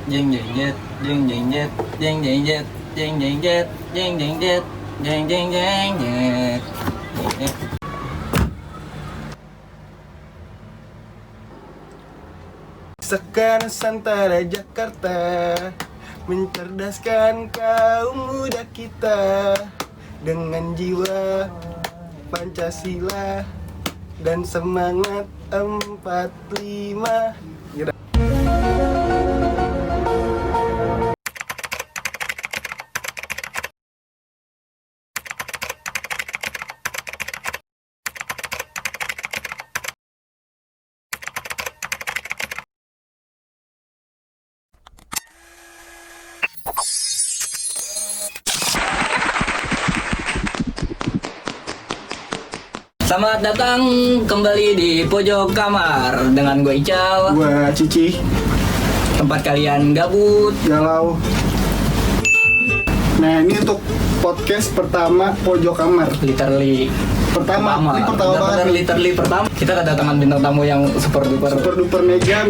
jeng jeng jet, jeng jeng jet, jeng jeng jet, jeng jeng jet, jeng jeng jet, jeng jeng jeng jet. Sekarang Nusantara Jakarta mencerdaskan kaum muda kita dengan jiwa Pancasila dan semangat 45. Selamat datang kembali di Pojok Kamar dengan gue Ical. Gua Cici, Tempat kalian gabut. galau. Nah, ini untuk podcast pertama Pojok Kamar. Literally Pertama banget nih. literally pertama. Kita kedatangan bintang tamu yang super Super duper mega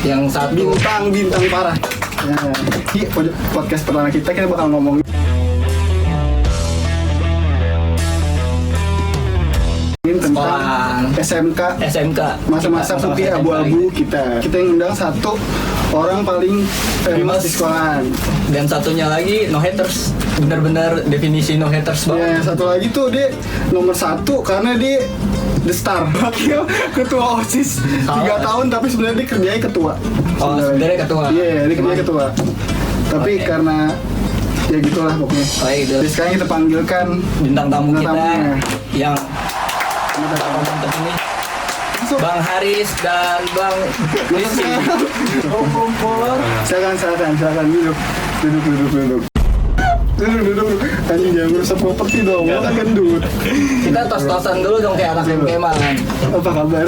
yang satu bintang parah. Nah, di podcast pertama kita bakal ngomongin tentang SMK, masa-masa Kita putih SMK abu-abu gitu. kita yang undang satu orang paling famous di sekolahan. Dan satunya lagi no haters. Benar-benar definisi no haters Ya, banget. satu lagi tuh dia nomor 1 karena dia the star, wakil ketua OSIS 3 tahun tapi sebenarnya dia kerjanya ketua. Oh, sebenarnya ketua. Iya, dia kerjanya ketua. Tapi Oke. karena ya gitulah pokoknya. Oh, gitu. Jadi sekarang kita panggilkan Bintang tamu bintang kita tamunya. yang mantap ini Masuk. Bang Haris dan Bang Rizky. Silakan duduk. Duduk. Anjing jangan merusak properti dong. Lo kan gendut. Kita tos-tosan dulu dong kayak anak keman. Apa kabar?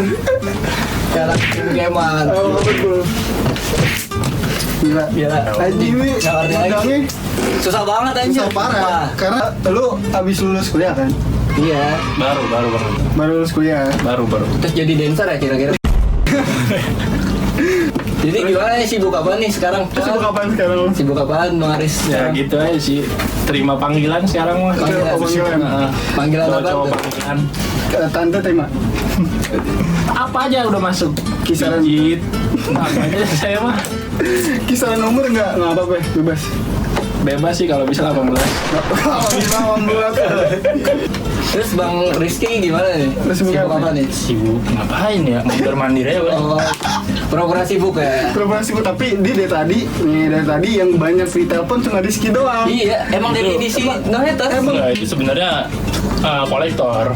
Kayak anak keman. Apa kabar bro? Gila. Anjing ini Nggak ngerti lagi. undangnya Susah banget anjir. susah parah. Wah, Karena lu abis lulus kuliah kan? iya. Baru. Baru lulus kuliah. Terus Terus jadi dancer ya kira-kira. Jadi gimana nih, sibuk apa nih sekarang? Terus sibuk apaan sekarang lu? Sibuk apaan Bang Haris? ya gitu aja sih. Terima panggilan sekarang mah. Panggilan. Panggilan apa Cowok tuh? panggilan. Tante terima. Apa aja udah masuk. Kisaran. Pijit. Apa aja saya mah. Kisaran nomor nggak apa-apa, bebas. Bebas sih kalau bisa 18. Kalau bisa membuat. Terus Bang Rizky gimana nih? Lu sibuk apa? apa nih? Sibuk ngapain ya? Mondar mandir aja boleh. Oh, pura-pura sibuk ya? Promosi tapi dia dari tadi yang banyak free telepon cuma Rizky doang. Iya, emang definisi no haters. Nah, itu sebenarnya kolektor.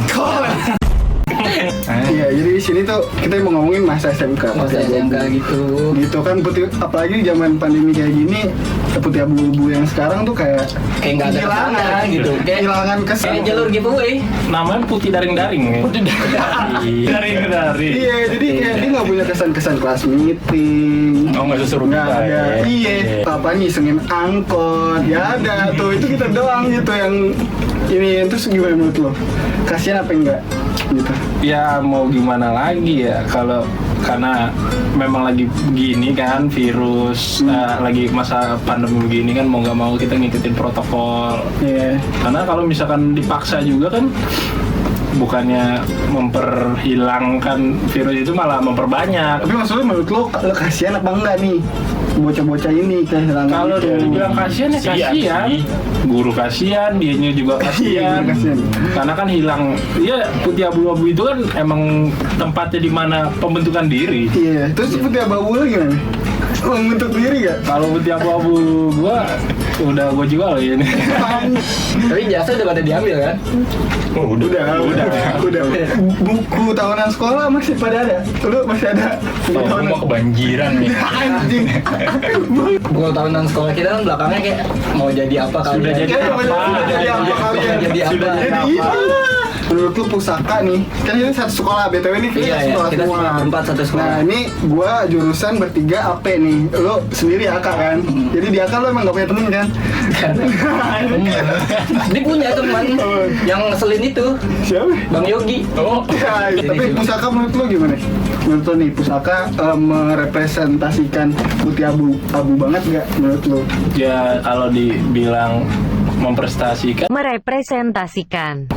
Iya, jadi di sini tuh kita mau ngomongin masa SMK. Masa SMK gitu. Gitu kan putih, apalagi di zaman pandemi kayak gini, putih abu-abu yang sekarang tuh kayak Kayak nggak ada kehilangan kesana gitu. kehilangan kesan. Kayak jalur giveaway. Namanya putih daring-daring ya. Putih daring-daring. Iya, jadi kayak dia nggak punya kesan-kesan kelas meeting. Oh, nggak seseru Nggak kita, ada. ya. Iya, apa nyisengin angkot, ya ada tuh itu kita doang gitu yang ini. Terus gimana menurut lo? Kasian apa enggak? Gitu. Ya mau gimana lagi ya kalau karena memang lagi begini kan virus lagi masa pandemi begini kan mau nggak mau kita ngikutin protokol. Iya. Karena kalau misalkan dipaksa juga kan bukannya memperhilangkan virus itu malah memperbanyak. Tapi maksudnya menurut lo kasihan apa enggak nih bocah-bocah ini kehilangan Kalau itu? dibilang kasihan ya kasihan, guru kasihan, dianya juga kasihan. Iya, kasihan. Karena kan hilang, ya putih abu-abu itu kan emang tempatnya di mana pembentukan diri. Iya. Terus putih abu-abu lo gimana? Membentuk diri gak? Kalau putih abu-abu gua udah gua jual ya ini. Tapi jasa udah pada diambil kan? Udah. Buku tahunan sekolah masih pada ada. Lu masih ada buku Oh, tahunan? mau kebanjiran nih. Anjing. Buku tahunan sekolah kita kan belakangnya kayak mau jadi apa kali Sudah ya. jadi Kayak apa? sudah jadi apa kalian? Sudah jadi apa? Sudah jadi Jadi apa? ini. Menurut lu pusaka nih, kan ini satu sekolah, BTW ini kita Iya, sekolah kita semua. berempat satu sekolah. Nah ini gua jurusan bertiga AP nih, lu sendiri AK kan? Jadi di AK lu emang gak punya temen kan? Dia punya teman yang ngeselin itu, Siapa? Bang Yogi. Oh, Ya, tapi pusaka menurut lu gimana? menurut lo nih pusaka merepresentasikan putih abu banget gak menurut lo? Ya kalau dibilang merepresentasikan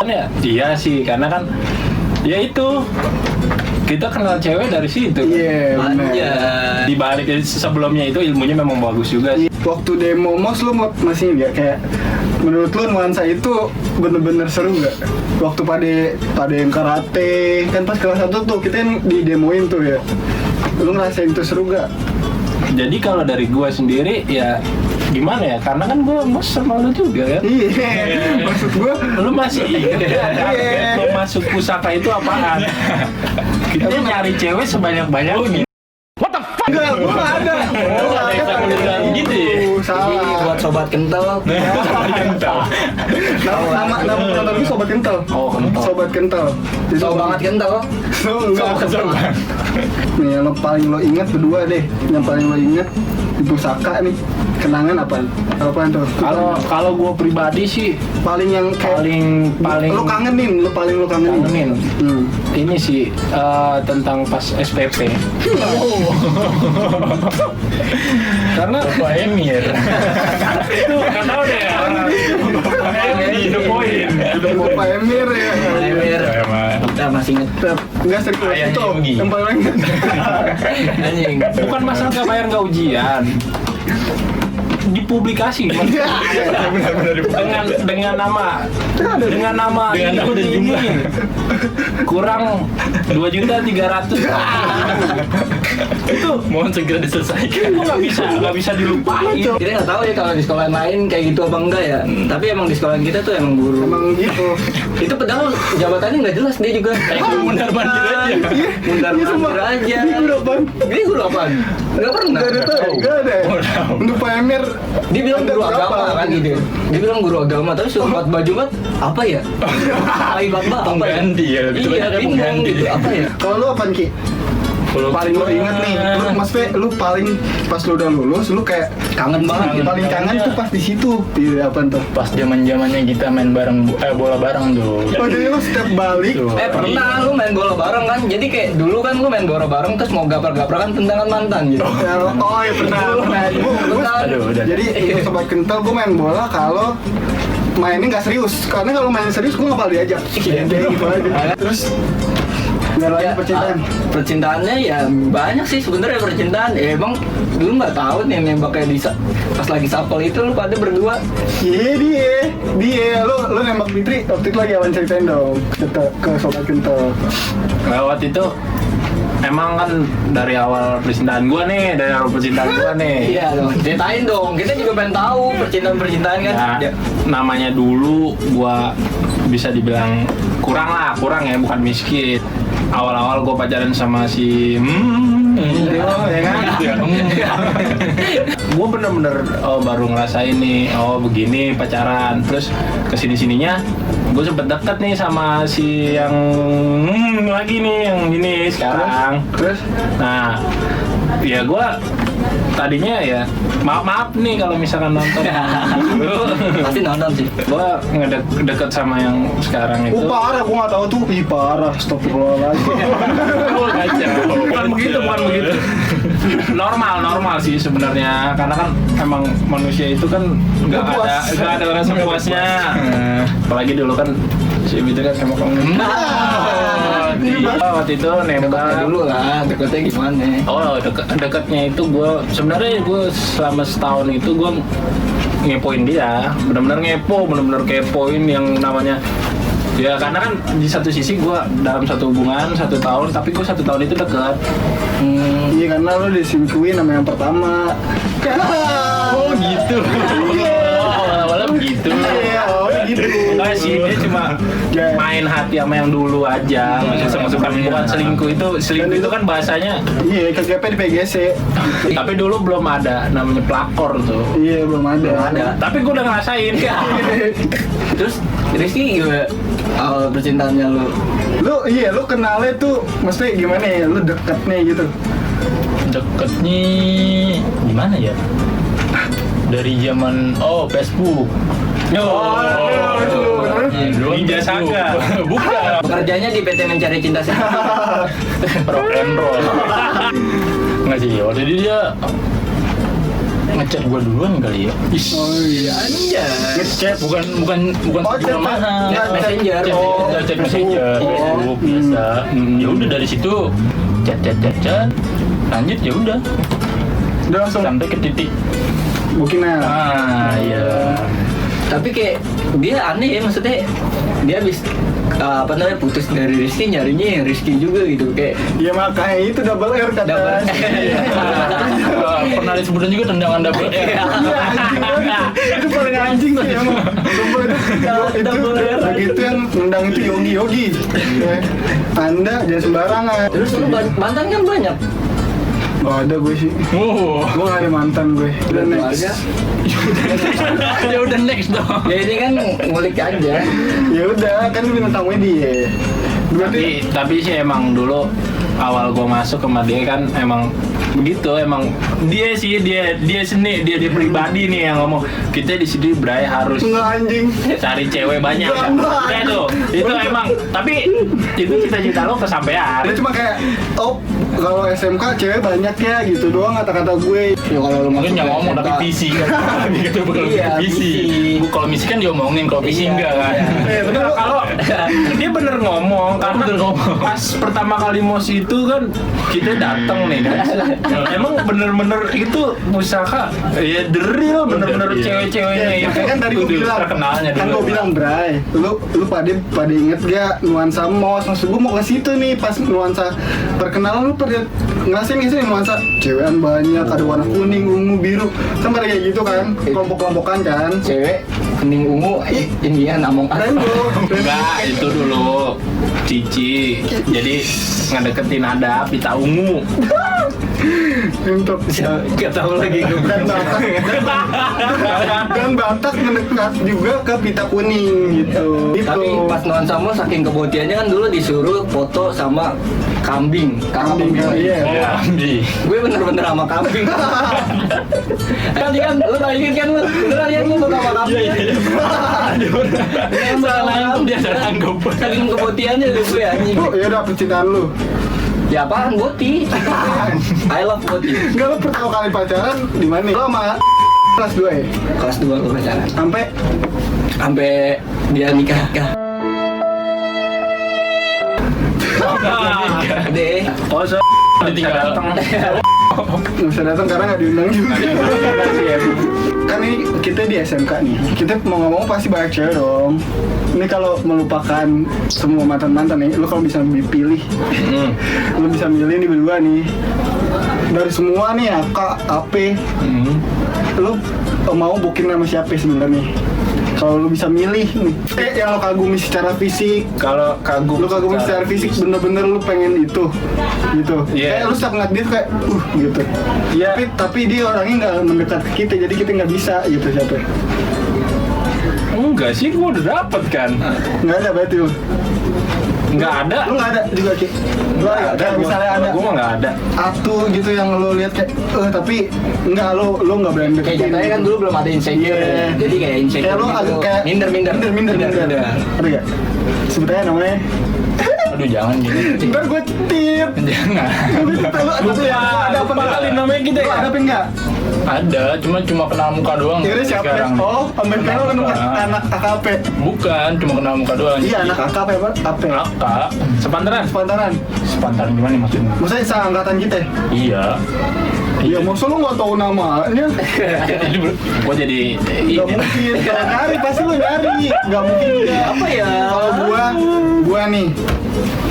ya iya sih, karena kan ya itu kita kenal cewek dari situ. Iya, Aja. Di balik sebelumnya itu ilmunya memang bagus juga sih. Waktu demo MOS lo masih nggak kayak menurut lo nuansa itu bener-bener seru nggak? Waktu pada yang karate kan pas kelas 1 tuh kita yang didemoin tuh ya. Lo ngerasain itu seru nggak? Jadi kalau dari gua sendiri ya gimana ya, karena kan gua MOS sama lu juga kan. Iya, maksud gua Lu masih ingat ya, lo masuk pusaka itu apaan? Kita nyari cewek sebanyak-banyaknya. enggak, gua nggak ada. Gua nggak ada yang bilang gitu ya? Jadi Salah. buat sobat kental. Nama penonton itu sobat kental. Oh, kental. Sobat kental. Jadi So banget kental. enggak. Nih yang paling lo ingat berdua deh. Yang paling lo ingat di pusaka nih. Kenangan apa? Apaan tuh? Kalau gue pribadi sih paling yang kayak paling lo kangenin. kangenin Hmm. ini sih tentang pas SPP. Karena Pak Emir itu nggak tahu deh the point. Bapak Emir ya. Emir. Kita masih inget. Enggak serius Ayahnya itu. Yogi. Yang paling ingat. Anjing. Bukan masalah nggak bayar nggak ujian, dipublikasi dengan nama itu ini kurang 2.300.000 itu Mohon segera diselesaikan. itu nggak bisa dilupain. Kita nggak tahu ya kalau di sekolah lain kayak gitu apa enggak ya. Tapi emang di sekolah kita tuh emang guru. Emang gitu. Itu padahal jabatannya nggak jelas dia juga. Mundar mandir aja. Mundar mandir aja. Ini guru apaan? Ini guru apaan? Nggak pernah. Enggak ada tuh. Enggak ada. Untuk Pak Emir Dia bilang ada guru berapa? agama kan gitu. Dia bilang guru agama tapi suruh buat baju kan apa ya? Tai bamba apa ya? Pengganti ya, lebih tepatnya Iya, ada bingung pengganti. gitu. Apa ya? Kalau lu apaan Ki? Paling lo inget nih, maksudnya lu paling pas lu udah lulus, lu kayak Kangen banget. paling kangen tuh pas di situ. Iya, apaan tuh? Pas zaman-zamannya kita main bareng bola bareng tuh. Oh jadi lu setiap balik, Pernah lu main bola bareng kan? Jadi kayak dulu kan lu main bola bareng terus mau gaprak-gaprakan tendangan mantan gitu. oh iya pernah. Aduh, udah. Jadi sobat kental gue main bola kalau mainnya nggak serius, karena kalau main serius gue nggak bakal diajak. Iya. Jadi gitu aja. Terus nggak lagi percintaan. Percintaannya ya banyak sih sebenarnya percintaan. Emang dulu nggak tahu nih nembaknya pas lagi sapel itu lu pada berdua. Iya dia, lu nembak Fitri waktu itu lagi awan ceritain dong ke sobat kental. Lewat itu emang kan dari awal percintaan gua nih, Iya dong. Ceritain dong. Kita juga pengen tahu percintaan kan. Ya, namanya dulu gua bisa dibilang kurang ya, bukan miskin. Awal-awal gua pacaran sama si Oh ya kan? gue bener-bener baru ngerasain nih, begini pacaran. Terus kesini-sininya gue sempet deket nih sama si yang lagi nih, yang ini sekarang. Terus? Nah, ya gue tadinya ya maaf nih kalau misalkan nonton. Pasti nonton sih. Gue ngedeket sama yang sekarang itu. Parah, gua nggak tahu tuh. Parah, astagfirullahaladzim. bukan begitu. Normal sih sebenarnya, karena kan emang manusia itu kan nggak ada rasa puasnya. Apalagi dulu kan si itu kan emang waktu itu Deketnya nembak dulu lah. Deketnya gimana? dekatnya itu gue selama setahun itu gue ngepoin dia, benar-benar kepoin yang namanya. Ya karena kan di satu sisi gue dalam satu hubungan 1 tahun, tapi gue 1 tahun itu dekat. Iya karena lu diselingkuhin sama yang pertama. Oh gitu. Awal-awalnya begitu. Iya, gitu. Enggak sih, dia cuma main hati sama yang dulu aja. Bukan selingkuh itu kan bahasanya. Iya, KGP di PGC. Tapi dulu belum ada namanya pelakor tuh. Iya, belum ada. Ada. Tapi gue udah ngerasain. Terus Rizky gimana awal percintaannya lu? Lu kenalnya tuh maksudnya gimana ya? Lu deketnya gitu. Deketnya gimana ya? Dari zaman Facebook. Dulu Ninja Saga. Bukan. Pekerjaannya di PT Mencari Cinta Sejati. Rock and roll. Enggak sih, waktu itu dia ngechat gua duluan kali ya. Oh iya. Ngechat. Bukan Oh, sebelum chat, mahal. Chat messenger. Chat messenger, Facebook biasa. Ya udah dari situ chat. Lanjut ya udah Udah langsung sampai ke titik. bukinnya. Iya. Tapi kayak dia aneh ya, maksudnya dia habis putus dari Rizky, nyarinya yang Rizky juga gitu kayak Ya makanya itu double R kata. Double R. Pernah disebutin juga tendangan double R. Iya, anjing banget. Itu paling anjing sih emang. Sumpah itu Double R. begitu yang nendang itu Yogi. Ya. Anda jangan sembarangan. terus lu mantan kan banyak. Oh ada gue sih. Oh. Gue gak ada mantan gue. Udah next. Keluarga. Ya udah next dong. Ya ini kan ngulik aja. Ya udah kan lu bintang tamunya dia. Berarti Tapi sih emang dulu awal gue masuk sama dia kan emang begitu, emang dia seni, dia pribadi nih yang ngomong kita di sini Bray harus enggak anjing. cari cewek banyak. Enggak. Nah, itu emang, tapi itu cita-cita lo kesampaian. Dia cuma kayak kalau SMK cewek banyak ya gitu doang kata-kata gue. Ya kalau lu Mungkin masuk yang ke ngomong tapi SMK. visi kan. Gitu bukan Iya, visi. visi. Kalau misi kan diomongin, kalau visi Iya, enggak kan. iya. Bener Kalau dia bener ngomong karena Bener ngomong. pas pertama kali mos itu kan kita datang nih kan. Emang bener-bener itu pusaka ya the real bener-bener Iya. cewek-ceweknya Ya, itu. kan tadi gue Udah bilang, terkenalnya kan dulu. gue bilang Bray, lu pada inget gak nuansa mos? Maksud gue mau ke situ nih pas nuansa perkenalan lu pada ngerasain gak sih nuansa cewekan banyak, ada warna kuning, ungu, biru, kan pada kayak gitu kan, kelompok-kelompokan kan. Cewek kuning ungu ini ya namong Rainbow. Enggak, itu dulu Cici. Jadi ngedeketin ada pita ungu. Untuk Gak tahu lagi gue. dan Batak mendekat juga ke pita kuning gitu. Tapi pas nuansa mau saking kebotiannya kan dulu disuruh foto sama kambing. Kambing, iya. Ya, Andi. Gue bener-bener sama kambing. Tadi kan lu bayangin kan lu beneran ya lu foto sama kambing. Yang Salah nangkep dia salah nangkep. saking kebotiannya lu gue anjing. Oh, ya udah percintaan lu. Ya apaan boti? I love boti. Enggak, lu pertama kali pacaran di mana? Lu sama kelas 2 ya? Kelas 2 gue pacaran. Sampai Dia nikah. Deh. Oh, so Ditinggal. datang. nggak bisa datang karena nggak diundang juga. Kan ini kita di SMK nih, kita mau ngomong pasti banyak cewek dong. Ini kalau melupakan semua mantan-mantan nih, lu kalau bisa dipilih, lu bisa milih nih berdua nih. Dari semua nih AK, AP, lu mau booking sama siapa sebenarnya? Kalau lu bisa milih nih, yang lo kagumi secara fisik, Kalau kagum lu kagumi secara fisik bener-bener lu pengen itu gitu. Iya. Kayak lu setiap ngeliat dia tuh kayak gitu. Iya. Tapi dia orangnya nggak mendekat ke kita, jadi kita nggak bisa gitu siapa. enggak sih, gua udah dapet kan. Nggak ada berarti lu. Enggak ada. Lu nggak ada juga Ki. Lu ada kayak misalnya ada Gua mah enggak ada. atu gitu yang lu lihat kayak tapi enggak lu nggak berani Kayak deketin. jatuhnya kan dulu belum ada insecure. Iya. Jadi kayak insecure. Kayak lu gitu. agak kayak minder. minder. Ada nggak? Sebetulnya namanya. Aduh jangan gini. Ntar gue tit. Jangan. Ada apa lupa kali namanya kita ya. Ada apa enggak? Ada, cuma kenal muka doang. Ya udah siapa? sekarang. Oh, sampai sekarang lu nemu anak AKP. Bukan, cuma kenal muka doang. Iya, anak AKP apa? AP. Kakak. Sepantaran. Sepantaran. Sepantaran gimana nih maksudnya? Maksudnya seangkatan kita ya? Iya. Iya, maksud lu nggak tahu namanya? Gua jadi Gak ini. mungkin. Kalau nyari pasti lu nyari. Gak mungkin enggak. Apa ya? Kalau gua nih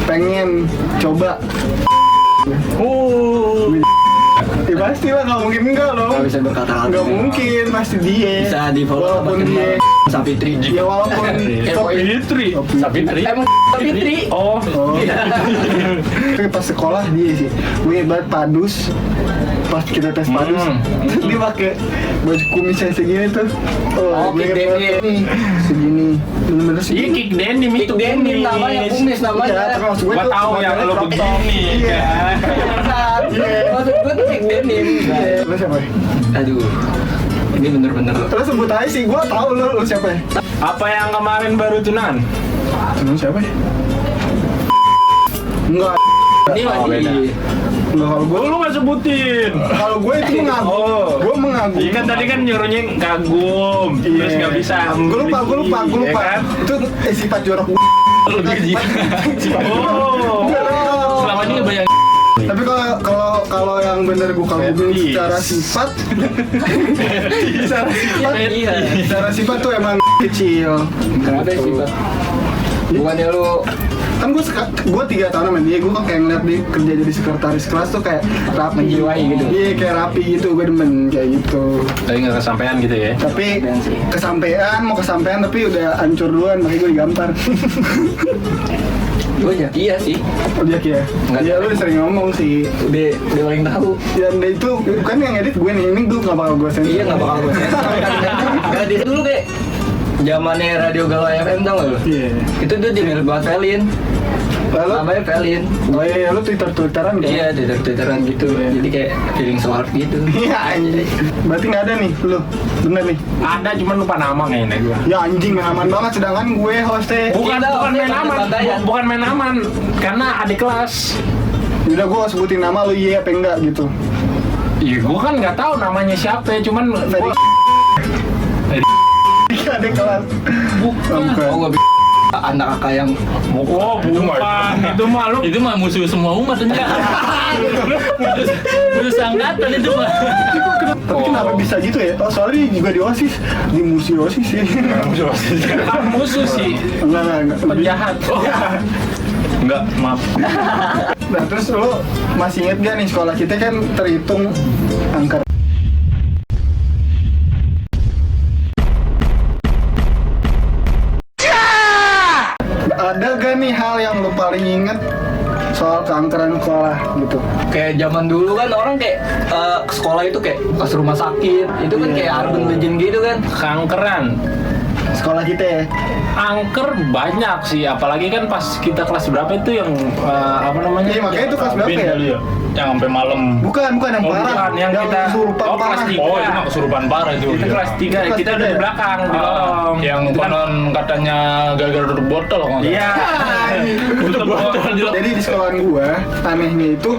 pengen coba. Ya pasti lah, nggak mungkin enggak loh. Nggak bisa berkata halus. Nggak mungkin, pasti dia. Bisa di follow Walaupun dia. Sapitri. Ya walaupun. Sapitri. Sapitri. Emang Sapitri. Oh, Oh. Tapi pas sekolah dia sih. Gue hebat padus. Pas kita tes padus, dia pakai baju kumis yang segini tuh. Oh, gue kick inget banget denim. nih. Segini. Bener-bener iya segini. kick denim Kick itu. denim namanya, kumis namanya. Iya, tapi maksud gue Gua tuh tahu yang modelnya lo crop begini top. Iya. kan. Maksud gue tuh kick denim. Iya. Lu siapa ya? Aduh, ini bener-bener Lu sebut aja sih, gua tahu lu siapa ya? Apa yang kemarin baru tunan? Lu siapa ya? Enggak, ini Oh, lagi beda. enggak kalau gue. Lu nggak sebutin. Kalau gue itu mengagum. Oh. Gue mengagum. Iya kan tadi kan nyuruhnya kagum, terus nggak bisa. Gue lupa. Iya kan? Itu sifat jorok gue. Oh. Selama ini ngebayang. Tapi kalau yang bener gue kagumin Fetis. secara sifat, iya. secara sifat tuh emang kecil. Kenapa sih, Pak? Bukannya lu Kan gue 3 tahun sama dia, gue kan kayak ngeliat dia kerja jadi sekretaris kelas tuh kayak rapi. Menjiwai gitu. Iya kayak rapi gitu, gue demen kayak gitu. Tapi nggak kesampaian gitu ya? Tapi Kesampean sih. mau kesampean tapi udah hancur duluan, makanya gue digampar. gue ya iya sih. Oh dia ya? Nggak. Iya lu udah sering ngomong sih. Udah paling tahu. Dan itu kan yang edit gue nih, ini gue gak bakal gue sensor. Iya nggak bakal gue sensor. Karena dia dulu kayak zamannya Radio Galau FM tau gak lu? Iya. Itu tuh di milik buat Velin. Lalu? Namanya Velin. Oh iya, lu Twitteran kan? Iya, Twitteran gitu. Jadi kayak feeling so hard gitu. Iya anjing. Berarti gak ada nih, lu? Bener nih? Ada, cuman lupa nama kayaknya gua. Ya anjing, main aman banget, sedangkan gue hostnya. Bukan Kita bukan orangnya main aman, santai-santaian. bukan main aman, karena adik kelas. Udah gue sebutin nama lu iya apa enggak gitu. Iya, gua kan nggak tahu namanya siapa, cuman gua Ada kelas. bukan. Oh, gue anak kakak yang Oh, bukan. Itu mah lu. Itu mah musuh semua umat enggak. Musuh angkatan itu mah. Tapi kenapa bisa gitu ya? Oh soalnya dia juga di OSIS. Di musi OSIS sih. Kan musuh sih, Enggak. penjahat. Enggak, maaf. Nah terus lu masih inget gak nih sekolah kita kan terhitung angka. Ada gak nih hal yang lu paling inget soal keangkeran sekolah gitu? kayak zaman dulu kan orang kayak ke sekolah itu kayak pas rumah sakit itu kan Iya. kayak urban legend gitu kan. Kankeran. Sekolah kita ya? Angker banyak sih, apalagi kan pas kita kelas berapa itu yang apa namanya? Iya makanya itu kelas berapa Bin ya? kali ya. Yang sampai malam. Bukan yang Oh, parah. bukan, yang kita- kesurupan oh, kelas parah. tiga. Oh, itu mah kesurupan parah itu. Kita kelas 3, Kelas kita udah tiga di ya? belakang di Ah, lorong. yang Itu kan- konon katanya gara-gara duduk botol kalau nggak Iya. Duduk botol di Jadi di sekolahan gua, anehnya itu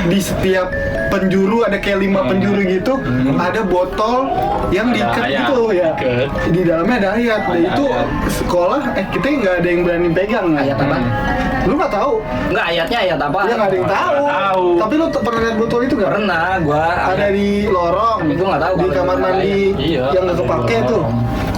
di setiap penjuru ada kayak 5 penjuru gitu, ada botol yang Ada diikat ayat. gitu ya. Diikat. Di dalamnya ada ayat. Nah, Ada itu ayat. sekolah kita nggak ada yang berani pegang. Ayat apa? Lu nggak tahu? Enggak, ayatnya ayat apa? Ya nggak ada yang tahu. Nggak tahu. Tapi lu pernah lihat botol itu nggak? Pernah gua Ada di lorong. Tapi gua nggak tahu Di kalau kamar itu mandi ayat. Iya, yang nggak di kepake lorong. tuh.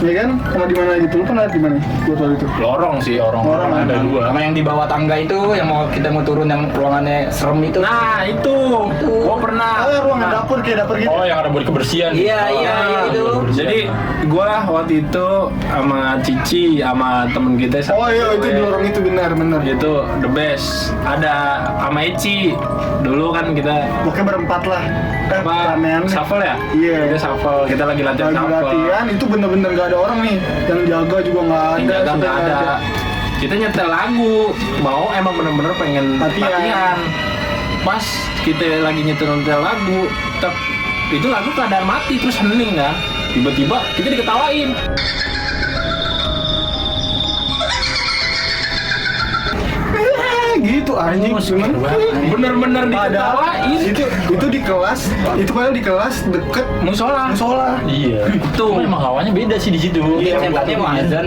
Ya kan? Sama di mana gitu? Lu pernah lihat di mana botol itu? Lorong sih, Lorong ada dua. sama yang di bawah tangga itu yang mau kita mau turun yang ruangannya serem itu. Nah, itu. Gua pernah. Ah, ruangan dapur kayak dapur gitu. Oh, yang ada buat kebersihan. Iya, iya, iya itu. Jadi gua waktu itu sama Cici sama temen kita Oh iya itu di lorong itu benar. itu the best. Ada sama Eci. Dulu kan kita Pokoknya berempat lah. Ramean. shuffle ya? Iya. Kita shuffle, kita lagi latihan Lagi shuffle. latihan itu bener-bener gak ada orang nih. Yang jaga juga gak ada. Yang jaga sudah nggak ada. Kita nyetel lagu, mau emang bener-bener pengen Latihan. latihan. Pas kita lagi nyetel lagu, itu lagu keadaan mati terus hening kan. Tiba-tiba kita diketawain. Gitu anjing. Bener-bener Padahal diketawain. itu di kelas, itu padahal di kelas deket Musola. musola. Iya. Tuh. Emang hawanya beda sih di situ. Iya, setannya mau azan.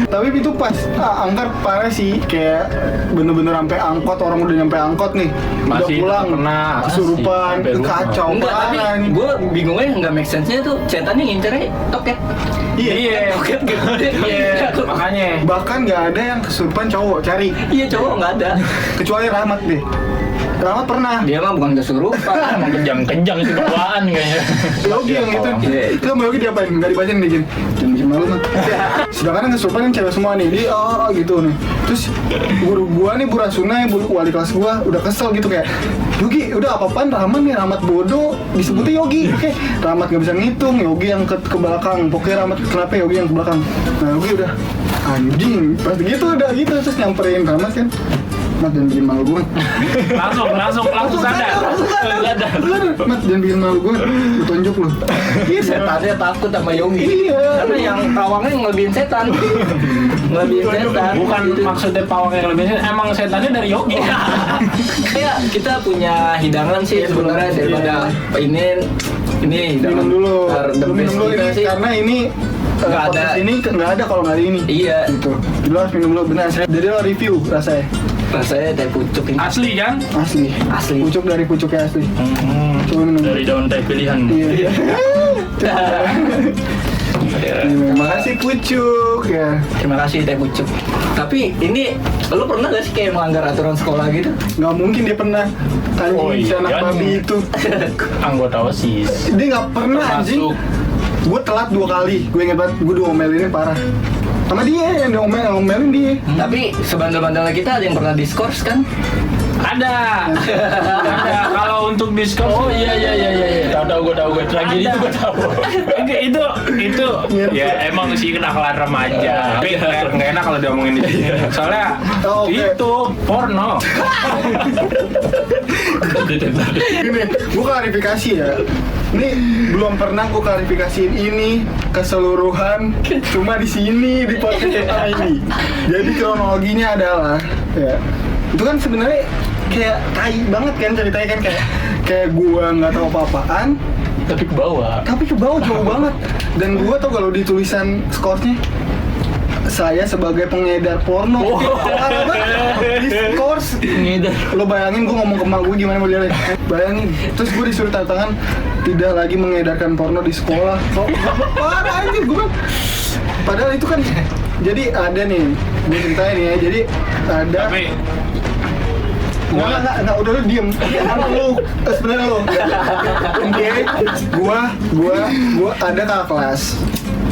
Tapi itu pas angker parah sih, kayak bener-bener sampai angkot, orang udah nyampe angkot nih, udah Masih pulang, pernah. kesurupan, Masih, sampai lupa. kacau Enggak, tapi parah nih. gue bingungnya nggak make sense-nya tuh setannya ngincernya toket. Iya. Toket gede. Iya, makanya. Bahkan nggak ada yang kesurupan cowok cari, Iya cowok nggak ada. kecuali Rahmat deh. Rahmat pernah. Dia mah bukan kesurupan. Emang kejang-kejang itu bawaan kayaknya. Yogi yang itu, Iya. itu sama Yogi diapain? Nggak dibacain nih Jin. Jangan bikin malu mah. Sedangkan yang kesurupan yang cewek semua nih, dia gitu nih. Terus guru gua nih, Bu Rasuna, guru wali kelas gua udah kesel gitu kayak, Yogi, udah apa-apaan Rahmat nih, Rahmat bodoh, disebutnya Yogi. Oke, Rahmat nggak bisa ngitung, Yogi yang ke belakang. Pokoknya Rahmat kenapa Yogi yang ke belakang. Nah Yogi udah anjing, pas gitu udah gitu terus nyamperin Rahmat kan. Mat jangan bikin malu gue. langsung sadar. Mat jangan bikin malu gue. Lu tonjok lu. Iya, setannya takut sama Yogi. Iya. Karena yang pawangnya ngelebihin setan. Ngelebihin setan. Bukan Gitu. maksudnya pawang yang lebih, emang setannya dari Yogi. Kayak kita punya hidangan sih sebenarnya daripada ini Minum dulu. The Lu minum best dulu kita ini sih. karena ini Nggak ada. podcast ini nggak ada kalau nggak ada ini. Iya. Gitu. Lu harus minum dulu benar. Jadi lo review rasanya. Rasanya teh pucuk ini. Asli kan? Asli. Asli. Pucuk dari pucuknya asli. Coba minum. Dari daun teh pilihan. Iya. Terima kasih pucuk ya. Terima kasih teh pucuk. Tapi ini lu pernah gak sih kayak melanggar aturan sekolah gitu? Nggak mungkin dia pernah anjing Oh, si iya, anak kan? babi itu. Anggota OSIS. Dia nggak pernah anjing. Masuk. Gue telat 2 kali. Gue inget banget. Gue diomelinnya parah. Sama dia yang diomelin dia. Tapi sebandel-bandelnya kita ada yang pernah diskors kan? Ada. Kalau untuk diskon. Oh iya. Tahu gue tragedi itu gue tahu. itu ya emang sih kenakalan remaja. Tapi nggak enak kalau diomongin di sini. Soalnya Oh, oke. itu porno. Gini, gue klarifikasi ya. Ini belum pernah gue klarifikasiin ini keseluruhan, cuma di sini di podcast pertama ini. Jadi kronologinya adalah, ya, itu kan sebenarnya kayak tai banget kan ceritanya kan kayak gue nggak tahu apa-apaan, Tapi ke bawah. tapi ke bawah jauh banget. Dan gue tau kalau di tulisan skornya saya sebagai pengedar porno. Parah banget. Di scores Ngedar. lo bayangin gue ngomong ke emak gue gimana mau dia bayangin. Terus gue disuruh tanda tangan tidak lagi mengedarkan porno di sekolah. Kok parah anjir gue. Padahal itu kan jadi ada nih, gue ceritain ya. Jadi ada Tapi Nggak, udah lu diem. Lu, sebenarnya lu. Dia, gua ada kakak kelas.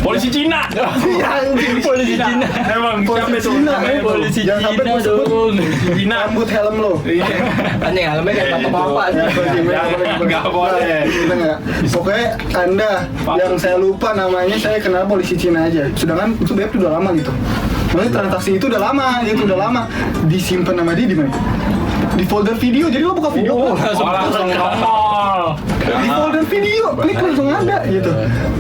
polisi Cina. Iya, anjing. Polisi Cina. Emang Polisi siapa tuh Cina, namanya? Polisi Jangan sampai Cina gua sebut dong. Cina. rambut helm lo. Anjing helmnya kayak bapak-bapak Ya, sih. Nggak boleh. Kita nggak. Pokoknya Anda yang saya lupa namanya, saya kenal polisi Cina aja. Sedangkan itu BF udah lama gitu. Maksudnya transaksi itu udah lama, disimpan sama dia di mana? Di folder video, jadi lo buka video Langsung nongol. di folder video, klik langsung ada gitu.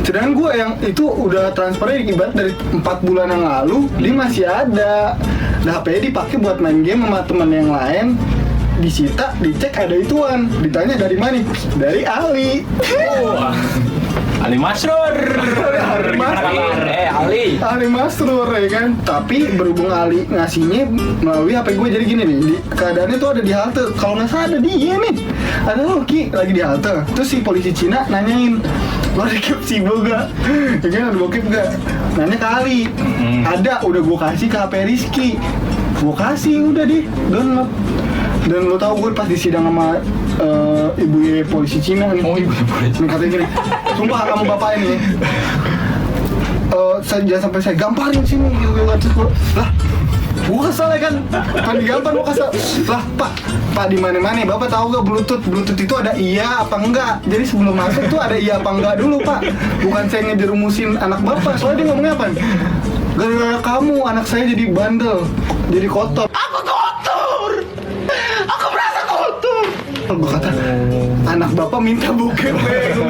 Sedangkan gue yang itu udah transfernya ibarat dari 4 bulan yang lalu, dia masih ada. Nah, HP-nya dipakai buat main game sama temen yang lain. Disita, dicek ada ituan. Ditanya dari mana? Dari Ali. Ali Masrur. Ali Masrur. Ali. Ali Masrur ya kan. Tapi berhubung Ali ngasihnya melalui HP gue, jadi gini nih. Keadaannya tuh ada di halte. Kalau nggak salah ada dia nih. Ada lo Ki lagi di halte. Terus si polisi Cina nanyain, lo ada capsibo gak? Ya kan ada bokep gak? Nanya ke Ali. Ada, udah gue kasih ke HP Rizky. Gue kasih udah deh, download. Dan lo tau gue pas disidang sama ibu polisi Cina nih. Oh, ibu polisi. Ini katanya gini, sumpah kamu bapak ini. Jangan sampai saya gamparin sini gitu kan. Lah, gua kesal ya kan digampar gua kesal. Lah pak di mana bapak tahu gak bluetooth itu ada iya apa enggak. Jadi sebelum masuk tuh ada iya apa enggak dulu pak. Bukan saya ngejerumusin anak bapak. Soalnya dia ngomongnya apa? Gara-gara kamu anak saya jadi bandel, jadi kotor. Gue kata anak bapak minta bokep.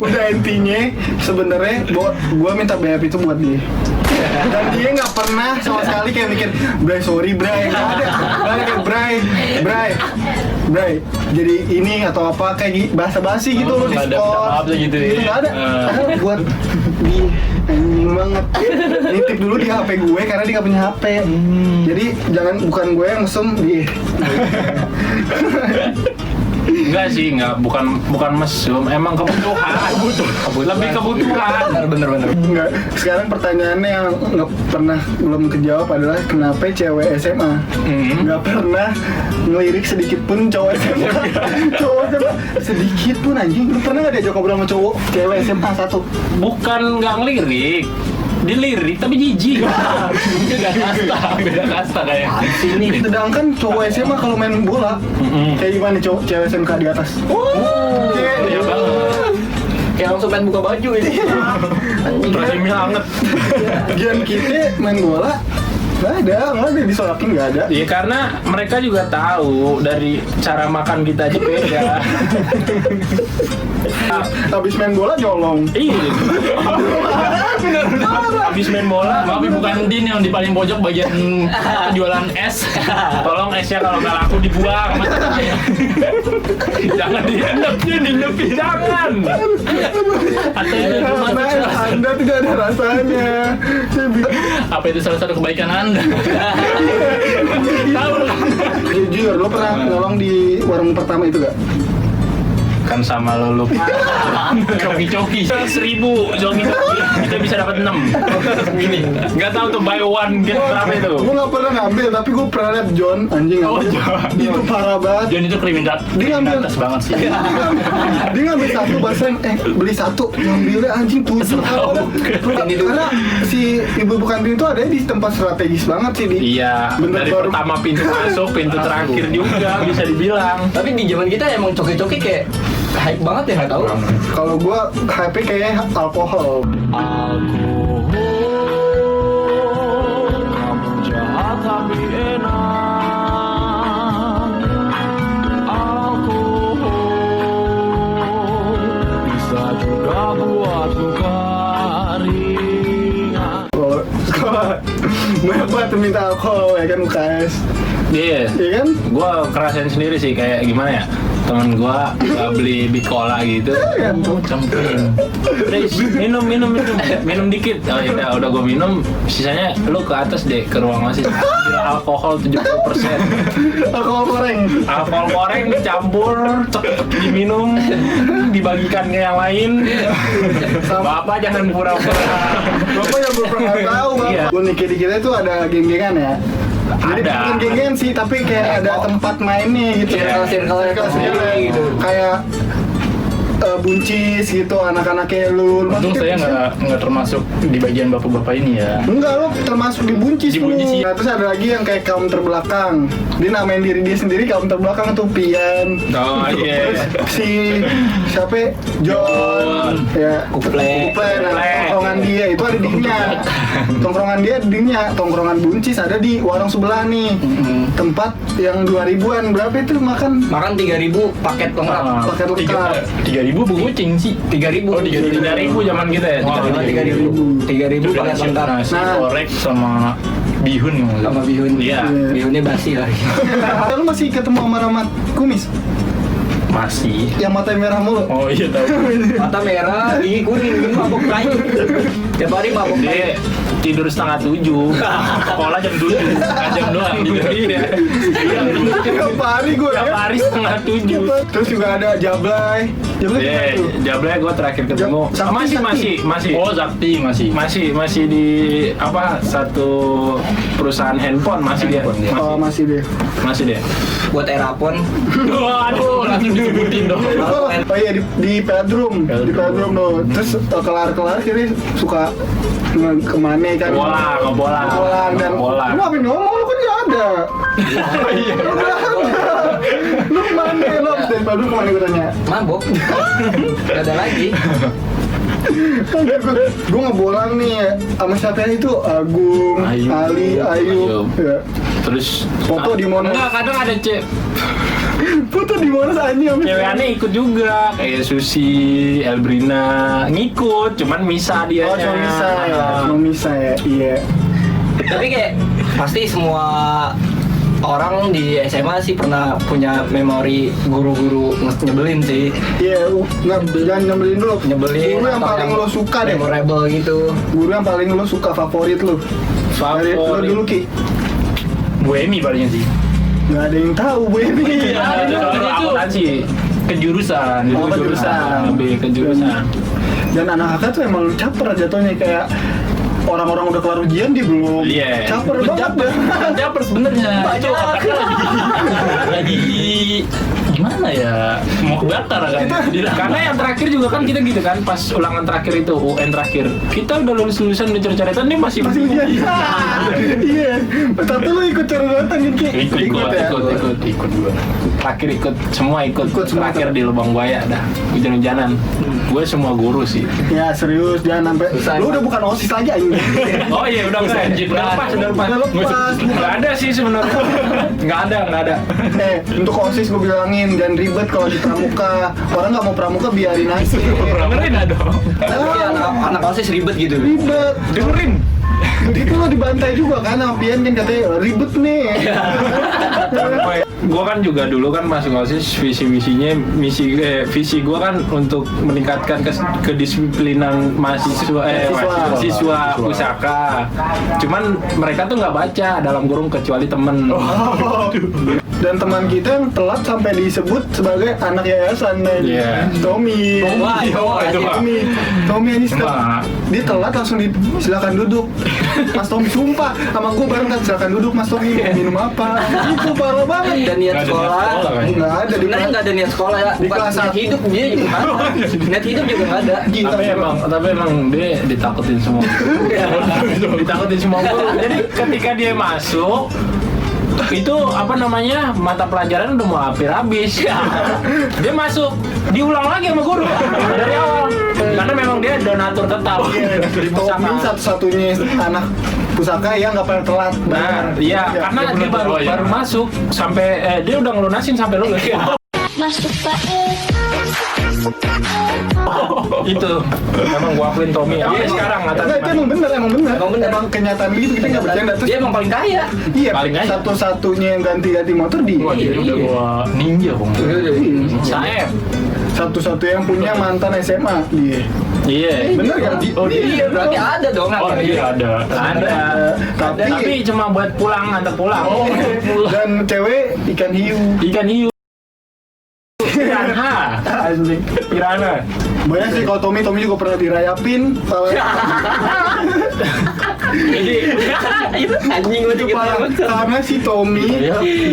Udah intinya sebenarnya gue minta BF itu buat dia. Dan dia nggak pernah sama sekali kayak mikir Bray sorry Bray, nggak ada kayak Bray jadi ini atau apa kayak basa-basi gitu loh di Nggak ada sekolah maaf gitu ya. nggak ada. Karena buat dia anjing banget nitip dulu di HP gue karena dia nggak punya HP. Jadi bukan gue yang mesum dia. Enggak sih, bukan mesum, emang kebutuhan. Lebih kebutuhan. Bener. Enggak. Sekarang pertanyaannya yang nggak pernah belum kejawab adalah kenapa cewek SMA nggak pernah ngelirik sedikit pun cowok SMA. Cowok SMA sedikit pun anjing. Lu pernah nggak diajak ngobrol sama cowok cewek SMA satu? Bukan nggak ngelirik, dilirik tapi jijik. Beda kasta kayak. Sini. Sedangkan cowok SMA kalau main bola kayak gimana cowok cewek SMK di atas? Iya banget. Kayak langsung main buka baju ini. Rahimnya anget. Gian kita main bola Nggak ada disolakin, nggak ada. Ya karena mereka juga tahu dari cara makan kita aja beda. Habis main bola nyolong. Iya. Habis main bola, Tapi bukan Din yang di paling pojok bagian jualan es. tolong esnya kalau nggak laku dibuang. Jangan diinep, jangan. Atau itu cuma Karena Anda tidak ada rasanya. apa itu salah satu kebaikan Anda? Tahu lah. Jujur, lo pernah nyolong di warung pertama itu gak? Kan sama lo lupa. Coki-coki. 1.000 joki kita bisa dapat 6. Gini, nggak tahu tuh buy one get berapa itu. Gue gak pernah ngambil, tapi gue pernah liat John anjing Oh, ngambil. John. Itu parah banget. John itu kriminal atas banget sih. Dia ngambil satu bahasa beli satu, ngambilnya anjing 7 karena si ibu kantin itu ada di tempat strategis banget sih di. Iya, Bener dari baru. pertama pintu masuk, pintu terakhir juga bisa dibilang. Tapi di zaman kita emang coki-coki kayak hype banget ya, nggak tahu. Kalau gue HP kayaknya alkohol. Kamu jahat tapi enak. Alkohol bisa juga buatmu keringat. Kalau banyak banget minta alkohol ya kan UKS. Iya, Iya kan? gua kerasain sendiri sih kayak gimana ya. Temen gua beli big cola gitu. Campurin. Please, minum dikit. Oh ya udah gua minum, sisanya lu ke atas deh ke ruang masih. Alkohol 70%. Alkohol goreng. Alkohol goreng dicampur, cek diminum, dibagikan ke yang lain. Bapak jangan pura-pura. Bapak yang belum pernah tahu bang. Iya. Gue nikah di kita itu ada geng-gengan ya. Jadi Ada. bukan geng-gengan sih, tapi kayak ada tempat mainnya gitu. Circle-circle Circle-circle gitu. Kayak buncis gitu, anak-anaknya lu. Untung saya nggak termasuk di bagian bapak-bapak ini ya. Enggak, lo termasuk di buncis Di lu. buncis, iya. Nah, terus ada lagi yang kayak kaum terbelakang. Dia namain diri dia sendiri kaum terbelakang tuh Pian. Oh iya. Terus si siapa? John. Ya. Kuple. Nah, Kuple. tongkrongan dia itu ada dingnya. Tongkrongan dia dingnya. Tongkrongan buncis ada di warung sebelah nih. Tempat yang 2000-an berapa itu makan? Makan 3.000 paket lengkap. Paket lengkap. 3.000 kucing sih. 3.000. Oh, 3.000 zaman kita ya. Oh, 3.000. 3.000 paket lengkap. Nasi Nah. goreng sama bihun Sama bihun. Iya. Bihunnya basi lagi. Lu masih ketemu sama Rahmat Kumis? Masih. Yang mata merah mulu? Oh iya tahu. Mata merah, gigi kuning, ini mabok kayu. Tiap hari mabok Dia kayu. tidur setengah 7, sekolah jam 7, jam doang gitu. Iya. Tiap hari gue Tiap hari setengah 7. Terus juga ada Jablay. Jablay gimana Iya, tuh? Jablay gue terakhir ketemu. Sakti, Masih. Oh Zakti masih Masih di apa satu perusahaan handphone masih dia. Oh masih deh. Masih dia. Buat erapon. Waduh, langsung disebutin dong. Oh iya di bedroom, di bedroom tuh. Terus kelar kiri suka kemana kan? Bola. Dan Bola. lu ngapain ngomong? Lu kan nggak ada. Iya. Lu kemana? Lu abis dari bedroom kemana gue tanya? Mabok. Gak ada lagi. Gue ngebolang nih sama siapa itu? Agung, Ayu. Ali, Ayu. Ya. Terus Foto di Monas. Enggak, kadang ada Foto di Monas anjing sama cewek aneh ikut juga kayak Susi, Elbrina ngikut, cuman misa dia. Oh cuma bisa ya, cuma bisa ya, iya. Tapi kayak pasti semua orang di SMA sih pernah punya memori guru-guru nyebelin sih. Iya, nggak jangan nyebelin dulu. Nyebelin Guru yang atau paling lo suka deh. memorable gitu. Guru yang paling lo suka, favorit lo. Dari lo dulu Ki. Buemi palingnya sih. Nggak ada yang tahu Bu ini. Iya, Ada itu akuntansi. kejurusan. Oh, Lebih ke jurusan. Dan anak kakak tuh emang caper jatuhnya kayak orang-orang udah kelar ujian dia belum. Iya. Caper banget dah. Caper sebenarnya. Itu otaknya lagi gimana ya? Mau kebakar kan? Karena yang terakhir juga kan kita gitu kan pas ulangan terakhir itu UN terakhir kita udah lulusan udah coret-coretan nih masih Masih ujian. Iya. Tapi lu ikut coretan Ki. Ikut ya. gua. terakhir ikut semua semua terakhir di lubang buaya dah hujan-hujanan. Gue semua guru sih. Ya serius, jangan sampai Susah, lu emang. udah bukan OSIS lagi anjing. Oh iya udah enggak. Udah lepas. Udah lepas. Nggak ada sih sebenarnya. Nggak ada. Untuk OSIS gue bilangin jangan ribet kalau di pramuka. Orang nggak mau pramuka biarin aja. Dengerin ada. Tapi anak OSIS ribet gitu. Ribet. Dengerin. Itu lo dibantai juga kan sama Pian kan katanya ribet nih. Gue kan juga dulu kan masuk OSIS visi gue kan untuk meningkatkan kedisiplinan mahasiswa pusaka. Cuman mereka tuh nggak baca dalam kurung kecuali temen. Dan teman kita yang telat sampai disebut sebagai anak yayasan nih. Iya. Tommy. Wah, itu Pak. Tommy ini Wah. dia telat langsung silakan duduk. Mas Tommy sumpah sama gue bareng kan silakan duduk Mas Tommy mau minum apa? Itu parah banget. Dan niat Nggak ada niat sekolah. sekolah, kan? Nggak ada di Sebenarnya nggak ada niat sekolah ya. Di Bukan kelas niat satu. hidup dia juga nggak ada. Niat hidup juga nggak ada. Gila. Tapi emang dia ditakutin semua. Ditakutin semua guru. Jadi ketika dia masuk itu apa namanya mata pelajaran udah mau hampir habis. Dia masuk diulang lagi sama guru dari awal karena memang dia donatur tetap di Tommy pusaka. satu-satunya anak pusaka yang nggak pernah telat. Nah, iya karena dia baru masuk sampai dia udah ngelunasin sampai lulus. Masuk Pak. Itu memang gua akuin Tommy. Iya sekarang nggak tahu Enggak, itu gimana. emang bener. Emang kenyataan gitu kita nggak bercanda. Terus Dia emang paling kaya. iya, paling aja. satu-satunya yang ganti-ganti motor dia. Wah, jadi udah gua ninja kok. Saeb. Satu-satu yang punya mantan SMA dia. Iya. Bener kan? Iya, berarti ada dong. Oh iya ada. Ada. Tapi cuma buat pulang antar pulang. Dan cewek ikan hiu. Ikan hiu. Piranha. Anjing. Piranha. Banyak sih kalau Tommy juga pernah dirayapin. Jadi Itu anjing lu Itu dikit parah. banget. Karena si Tommy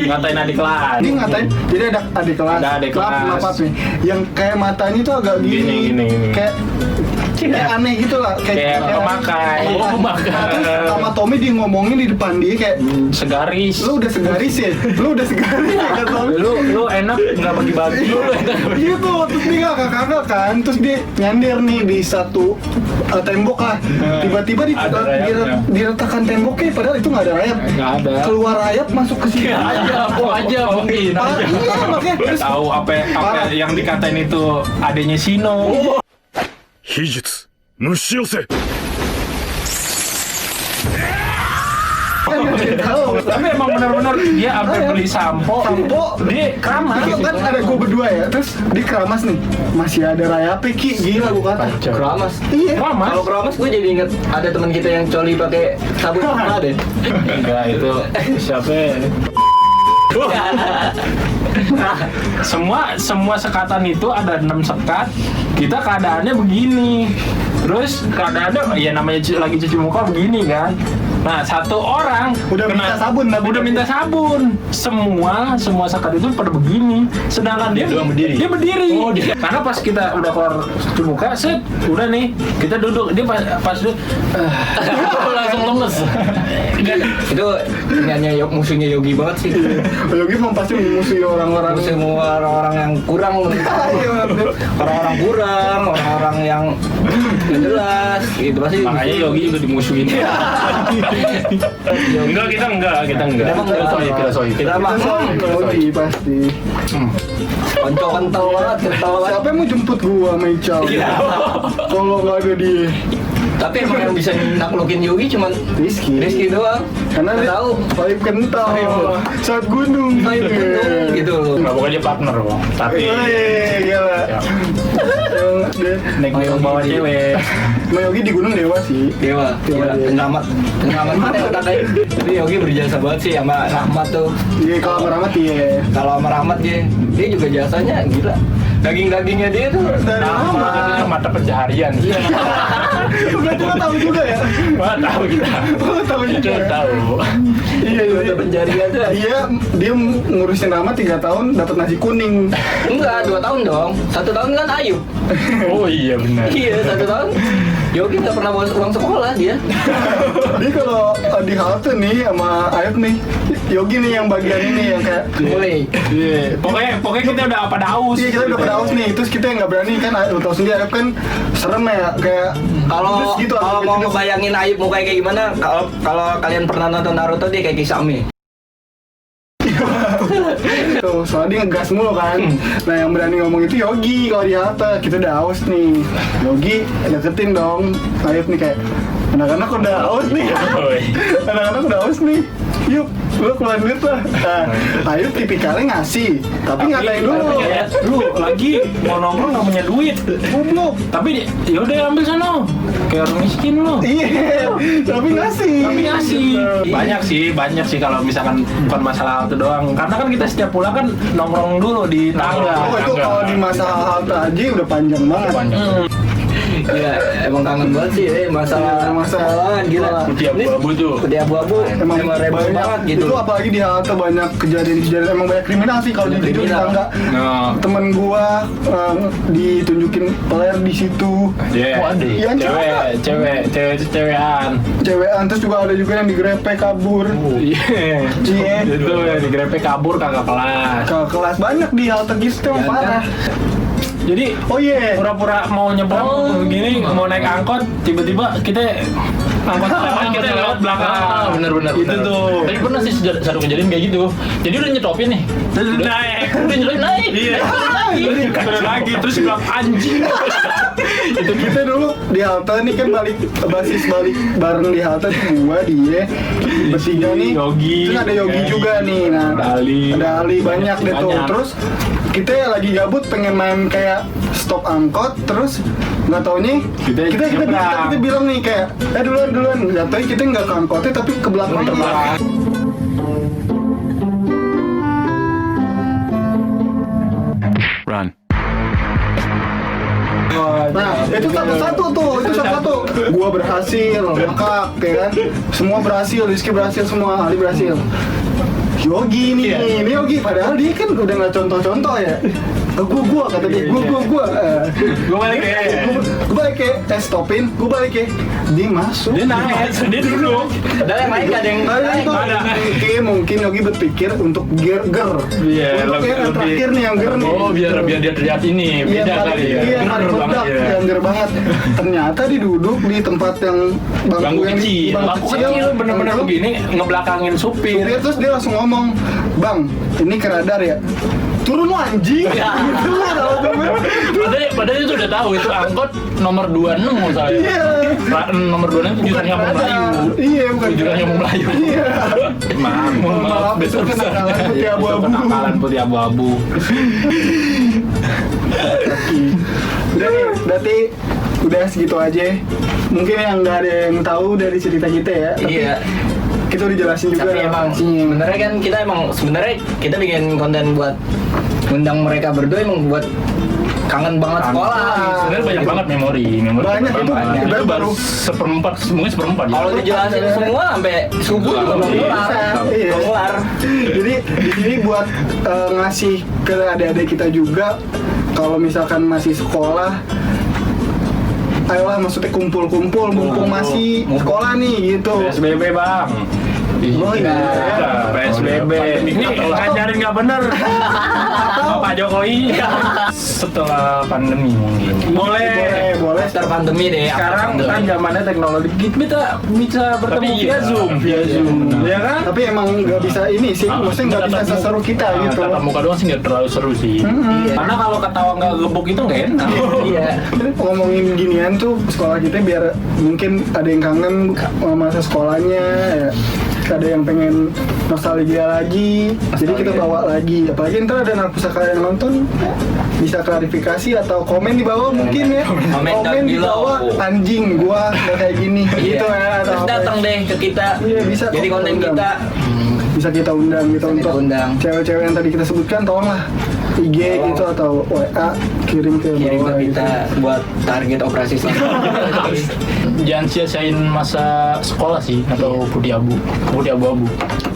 ngatain adik kelas. dia ngatain, jadi ada adik kelas, Ada adik kelas. Kelap nih, yang kayak matanya tuh agak gini, Gini. kayak aneh gitu lah, Kayak pemakai. Nah, Pemakai. terus sama Tommy dia ngomongin di depan dia kayak, Segaris. lu udah segaris ya, kata Tommy. Lu enak nggak bagi-bagi. Gitu, terus dia kakak kan, terus dia nyender nih di satu tembok lah, tiba-tiba Ada rayapnya. diretakan temboknya, padahal itu nggak ada rayap, Nggak ada. keluar rayap masuk ke sini aja mungkin. Parah, iya, makanya terus Tahu apa yang dikatain itu adanya Sino. 秘術虫寄せ tahu. Tapi emang benar-benar dia sampai beli sampo. Dia keramas. Terus kan ada gue berdua ya, terus di keramas nih masih ada rayapnya Ki, gila gue kata. Keramas. Iya. Keramas. Kalau keramas gue jadi inget ada teman kita yang coli pakai sabun apa deh. Enggak itu siapa? semua sekatan itu ada 6 sekat. Kita keadaannya begini. Terus keadaannya ya namanya lagi cuci muka begini kan. Nah, satu orang Udah minta sabun, tapi udah minta sabun. Semua sekat itu pada begini. Sedangkan dia berdiri. Dia berdiri. Oh, dia- Karena pas kita udah keluar cuci muka, set, udah nih, kita duduk. Dia pas duduk langsung lemes. Itu iniannya musuhnya Yogi banget sih. Yogi memang pasti memusuhi orang-orang. Semua orang-orang yang kurang, orang-orang kurang, orang-orang yang nggak jelas, gitu pasti. Makanya Yogi juga dimusuhin. Enggak, kita enggak. Kita emang Kita nggak sohib, kita sohib. Kita emang Yogi pasti. konco kental banget, kental banget. Siapa yang mau jemput gua sama Ical? Kalau nggak ada dia, Tapi emang yang bisa naklukin Yogi cuman Rizky doang. karena Nggak dia tahu. paling kental saat gunung. Naik gunung gitu loh. Nggak pokoknya partner bang. Tapi Gila. Yang dia- naik gunung bawa cewek. Sama Yogi di gunung dewa sih. Dewa, gila. Penyelamat kita katanya. Tapi Yogi berjasa banget sih sama Rahmat tuh. Iya, kalau sama Rahmat iya. Kalau sama Rahmat dia juga jasanya gila. daging-dagingnya dia tuh Nama mata pencaharian. Iya. Berarti lo tahu juga ya? Wah, tahu kita. Lo tahu juga. Kita tahu. Iya, Mata pencarian tuh. dia ngurusin nama 3 tahun dapat nasi kuning. Enggak, 2 tahun dong. 1 tahun kan Ayub. Oh iya benar. Iya, 1 tahun. Yogi nggak pernah bawa uang sekolah dia. Dia kalau di halte nih sama Ayub nih, Yogi nih yang bagian ini yang kayak Mulai. Iya. Pokoknya kita udah pada haus. iya kita udah pada haus nih, terus kita yang nggak berani kan, lo tau sendiri Ayub kan serem ya kayak Kalau terus gitu, kalau mau gitu. ngebayangin Ayub mukanya kayak gimana, kalau kalian pernah nonton Naruto dia kayak Kisame. Tuh, soalnya dia ngegas mulu kan. Nah yang berani ngomong itu Yogi kalau di halte. Kita udah haus nih, Yogi deketin dong Ayub nih kayak anak-anak udah haus nih. Anak-anak udah haus nih, yuk lu keluar duit lah. Nah, Ayub tipikalnya ngasih tapi ngatain dulu. Lu lagi mau nongkrong nggak punya duit. Goblok. Tapi yaudah ambil sana. Kayak orang miskin lo. Iya, tapi ngasih. Tapi ngasih. Banyak sih kalau misalkan bukan masalah itu doang. Karena kan kita setiap pulang kan nongkrong dulu di tangga. Oh itu kalau di masa halte aja udah panjang banget. Iya, emang kangen banget sih masalah Masalah. gila. Putih abu-abu tuh. Putih abu-abu Emang rebel banyak banget gitu. Itu apalagi di halte banyak kejadian-kejadian, emang banyak kriminal sih kalau di Banyak situ di kriminal. tangga. Nah. Temen gua ditunjukin player di situ. Iya. Oh, ada ya? Yang Cewekan. cewekan, terus juga ada juga yang digrepek kabur. Iya. Iya. Itu yang digrepek kabur kakak kelas. Ke kelas banyak di halte gitu emang parah. Jadi Oh iya. pura-pura mau nyebrang begini mau naik angkot tiba-tiba kita angkot kita lewat belakang. Bener-bener. Itu tuh. Tapi pernah sih satu kejadian kayak gitu. Jadi udah nyetopin nih. Terus naik. Udah nyetopin naik. Iya. Turun lagi terus bilang anjing. Itu kita dulu di halte nih kan balik bareng di halte tuh gua, dia, bertiga nih. Yogi. Terus ada Yogi juga nih. Nah, Ada Ali. banyak deh tuh. Banyak. Terus kita lagi gabut pengen main kayak stop angkot, terus nggak taunya kita bilang nih kayak duluan jatuhnya kita nggak ke angkotnya tapi ke belakang. Run. Nah, itu satu-satu tuh, itu satu-satu. Gua berhasil, ngakak, ya kan? Semua berhasil, Rizky berhasil, semua Ali berhasil. Yogi nih, ini Yogi. Padahal dia kan udah nggak contoh-contoh ya. Gua kata dia, gua. Gue balik ya. Gue balik ya, stopin, gue balik ya. Dia masuk. Dia naik, dia duduk. Padahal yang lain gak ada yang naik. Mungkin Yogi berpikir untuk ger. Iya, Untuk yang lebih- terakhir nih yang ger nih. Oh biar dia terlihat ini. Iya, Beda kali ya. Iya, Bener paling banget meledak, ya. yang ger banget. Ternyata dia duduk di tempat yang Bangku yang kecil. Bangku kecil bener-bener begini ngebelakangin supir. Supir, terus dia langsung ngomong, "Bang, ini ke radar ya?" Turun lu anjing. Gitu lah kalau temen. Padahal itu udah tahu itu angkot nomor 26 saya. Iya. Nomor 26 itu jurusan Nyambung Melayu. Iya, bukan. Jurusan Nyambung Melayu. Iya. Maaf, Itu kenakalan putih abu-abu. kenakalan putih abu-abu. Udah nih, berarti udah segitu aja. Mungkin yang nggak ada yang tahu dari cerita kita ya. Tapi Iya. kita udah jelasin juga. Tapi emang sebenarnya kan kita bikin konten buat undang mereka berdua emang buat kangen banget sekolah. Sebenarnya banyak banget memori. Banyak, itu Itu baru seperempat, mungkin seperempat. Ya. Kalau dijelasin semua sampai subuh juga belum kelar. Iya. Belum kelar. Jadi di sini buat ngasih ke adik-adik kita juga, kalau misalkan masih sekolah, ayolah maksudnya kumpul-kumpul, mumpung masih sekolah nih gitu. PSBB bang. Oh iya. PSBB. Ini ngajarin nggak bener. Pak Jokowi. Setelah pandemi mungkin. Boleh. Setelah pandemi deh. Sekarang kan zamannya teknologi, kita bisa bertemu Tapi via iya, Zoom, ya kan? Tapi emang nggak bisa ini sih, maksudnya nggak bisa seseru kita gitu. Tatap muka doang sih nggak terlalu seru sih. Karena kalau ketawa nggak gebuk itu nggak enak. Iya. Ngomongin ginian tuh sekolah kita biar mungkin ada yang kangen sama masa sekolahnya ya. Ada yang pengen nostalgia lagi, jadi kita bawa lagi. Apalagi ntar ada anak pusaka yang nonton, bisa klarifikasi atau komen di bawah mungkin ya. Komen di down bawah, below. anjing gua nggak kayak gini, gitu ya. Terus Atau apa. datang deh ke kita. Iya, bisa Jadi kok konten undang. kita. Bisa kita undang gitu Bisa kita untuk undang. cewek-cewek yang tadi kita sebutkan, tolonglah IG gitu atau WA kirim ke Kirim bawah ke gitu. kita buat target operasi selanjutnya. Jangan sia-siain masa sekolah sih atau putih abu-abu.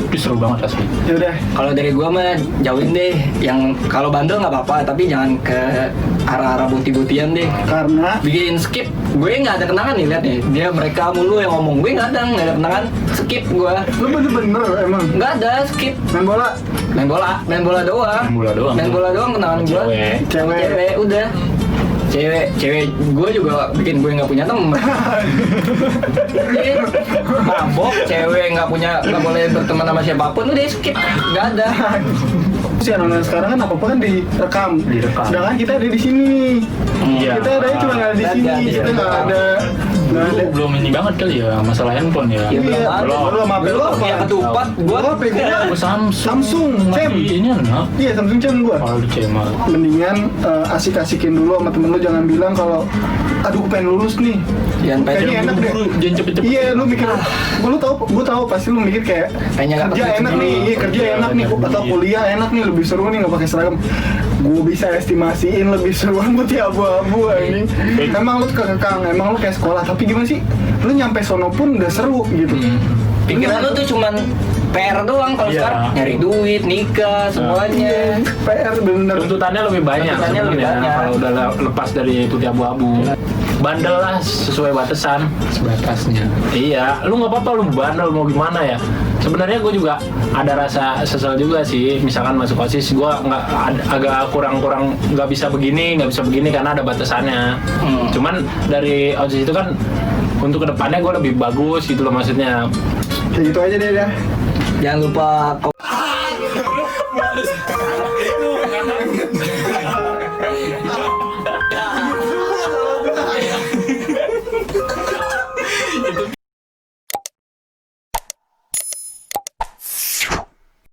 Itu seru banget asli. Ya udah, Kalau dari gua mah jauhin deh. Yang kalau bandel nggak apa-apa, tapi jangan ke arah-arah buti-butian deh. karena Bikin skip, gue nggak ada kenangan nih, lihat nih. Dia mereka mulu yang ngomong, gue nggak ada kenangan. Skip gue, lu bener-bener emang nggak ada skip. main bola Main bola doang. Main bola doang. Kenangan gue. Cewek. Udah. Cewek gue juga bikin gue nggak punya teman. Mabok, cewek nggak boleh berteman sama siapapun, udah skip, nggak ada. si anak sekarang kan apa-apa kan direkam. Direkam. Sedangkan kita ada di sini nih. Iya. Kita ada cuma nggak di sini, Ada, kita nggak ada. Nggak ada. Belum ini banget kali ya masalah handphone ya. Iya, belum apa Lu apa. yang ketupat, gue Gua apa ya? Aku Samsung. Cem. Masih ini anak. Iya, Samsung Cem gua. Kalau di Cemal. Mendingan asik-asikin dulu sama temen lu, jangan bilang kalau aduh pengen lulus nih. Jangan pengen Kayaknya enak deh. Jangan cepet-cepet. Iya, lu mikir, gua tahu pasti lu mikir kayak Kayaknya nggak kerja pakai enak baju. nih, iya kerja Iya, enak nih, bener. atau kuliah enak nih, lebih seru nih nggak pakai seragam. Gue bisa estimasiin lebih seruan putih abu-abu ini. Emang lu kekang, emang lu kayak sekolah, tapi gimana sih? Lu nyampe sono pun udah seru gitu. pikiran lu tuh cuman PR doang. Kalau Iya. sekarang nyari duit, nikah, semuanya. PR bener. Tuntutannya lebih banyak Tuntutannya lebih sebenarnya banyak. kalau udah lepas dari putih abu-abu. Bandel lah sesuai batasan. Sebatasnya. Iya, lu nggak apa-apa lu bandel mau gimana ya. Sebenarnya gue juga ada rasa sesal juga sih. Misalkan masuk OSIS, gue agak kurang nggak bisa begini karena ada batasannya. Cuman dari OSIS itu kan untuk kedepannya gue lebih bagus gitu loh maksudnya. Kayak gitu aja deh dah. Jangan lupa